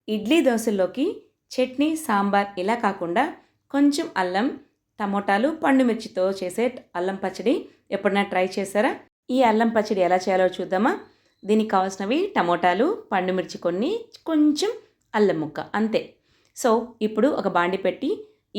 ఇడ్లీ దోశల్లోకి చట్నీ, సాంబార్ ఇలా కాకుండా కొంచెం అల్లం, టమోటాలు, పండు మిర్చితో చేసే అల్లం పచ్చడి ఎప్పుడైనా ట్రై చేశారా? ఈ అల్లం పచ్చడి ఎలా చేయాలో చూద్దామా? దీనికి కావాల్సినవి టమోటాలు, పండు మిర్చి కొన్ని, కొంచెం అల్లం ముక్క అంతే. సో ఇప్పుడు ఒక బాండి పెట్టి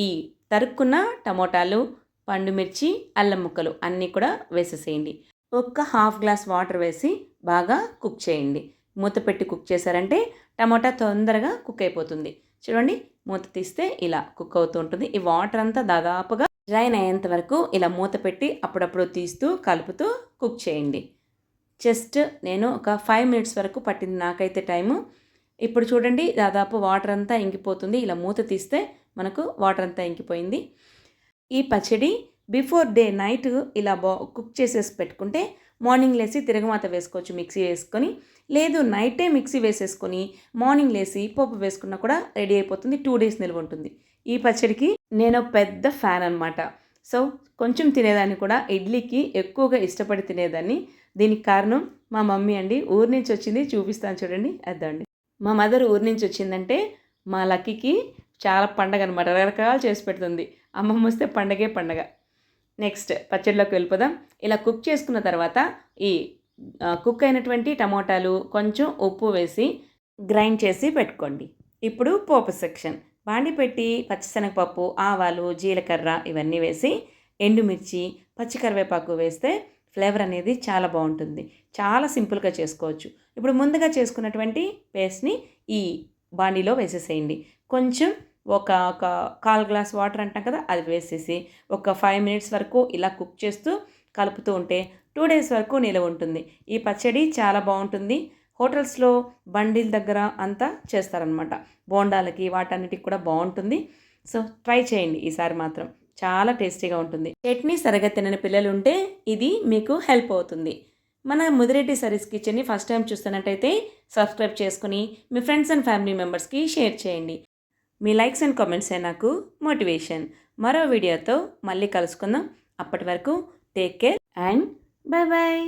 ఈ తరుక్కున్న టమోటాలు, పండు మిర్చి, అల్లం ముక్కలు అన్నీ కూడా వేసేసేయండి. ఒక హాఫ్ గ్లాస్ వాటర్ వేసి బాగా కుక్ చేయండి. మూత పెట్టి కుక్ చేశారంటే టమోటా తొందరగా కుక్ అయిపోతుంది. చూడండి, మూత తీస్తే ఇలా కుక్ అవుతూ ఉంటుంది. ఈ వాటర్ అంతా దాదాపుగా డ్రైన్ అయ్యేంత వరకు ఇలా మూత పెట్టి అప్పుడప్పుడు తీస్తూ కలుపుతూ కుక్ చేయండి. జస్ట్ నేను ఒక 5 మినిట్స్ వరకు పట్టింది నాకైతే టైము. ఇప్పుడు చూడండి, దాదాపు వాటర్ అంతా ఇంకిపోతుంది. ఇలా మూత తీస్తే మనకు వాటర్ అంతా ఇంకిపోయింది. ఈ పచ్చడి బిఫోర్ డే నైట్ ఇలా కుక్ చేసేసి పెట్టుకుంటే మార్నింగ్ లేసి తిరగమాత వేసుకోవచ్చు మిక్సీ వేసుకొని. లేదు నైటే మిక్సీ వేసేసుకొని మార్నింగ్ లేసి పోపు వేసుకున్నా కూడా రెడీ అయిపోతుంది. 2 డేస్ నిల్వ ఉంటుంది. ఈ పచ్చడికి నేను పెద్ద ఫ్యాన్ అనమాట. సో కొంచెం తినేదాన్ని కూడా, ఇడ్లీకి ఎక్కువగా ఇష్టపడి తినేదాన్ని. దీనికి కారణం మా మమ్మీ అండి. ఊరి నుంచి వచ్చింది, చూపిస్తాను చూడండి. అదండి, మా మదర్ ఊరి నుంచి వచ్చిందంటే మా లక్కీకి చాలా పండగ అనమాట. రకరకాలు చేసి పెడుతుంది. అమ్మమ్మ వస్తే పండగే పండగ. నెక్స్ట్ పచ్చడిలోకి వెళ్ళిపోదాం. ఇలా కుక్ చేసుకున్న తర్వాత ఈ కుక్ అయినటువంటి టమోటాలు, కొంచెం ఉప్పు వేసి గ్రైండ్ చేసి పెట్టుకోండి. ఇప్పుడు పోపు సెక్షన్. బాండి పెట్టి పచ్చిశనగపప్పు, ఆవాలు, జీలకర్ర ఇవన్నీ వేసి ఎండుమిర్చి, పచ్చికరివేపాకు వేస్తే ఫ్లేవర్ అనేది చాలా బాగుంటుంది. చాలా సింపుల్గా చేసుకోవచ్చు. ఇప్పుడు ముందుగా చేసుకున్నటువంటి పేస్ట్ని ఈ బాండీలో వేసేసేయండి. కొంచెం ఒక 1/4 గ్లాస్ వాటర్ అంటాం కదా, అది వేసేసి ఒక 5 మినిట్స్ వరకు ఇలా కుక్ చేస్తూ కలుపుతూ ఉంటే 2 డేస్ వరకు నిలవ ఉంటుంది. ఈ పచ్చడి చాలా బాగుంటుంది. హోటల్స్లో బండిల దగ్గర అంతా చేస్తారనమాట. బోండాలకి వాటన్నిటికి కూడా బాగుంటుంది. సో ట్రై చేయండి ఈసారి మాత్రం. చాలా టేస్టీగా ఉంటుంది. చట్నీ సరిగా తినని పిల్లలు ఉంటే ఇది మీకు హెల్ప్ అవుతుంది. మన ముదిరెడ్డి సరీస్ కిచెన్ని ఫస్ట్ టైం చూస్తున్నట్టయితే సబ్స్క్రైబ్ చేసుకుని మీ ఫ్రెండ్స్ అండ్ ఫ్యామిలీ మెంబర్స్కి షేర్ చేయండి. మీ లైక్స్ అండ్ కామెంట్సే నాకు మోటివేషన్. మరో వీడియోతో మళ్ళీ కలుసుకుందాం. అప్పటి వరకు take care and bye bye.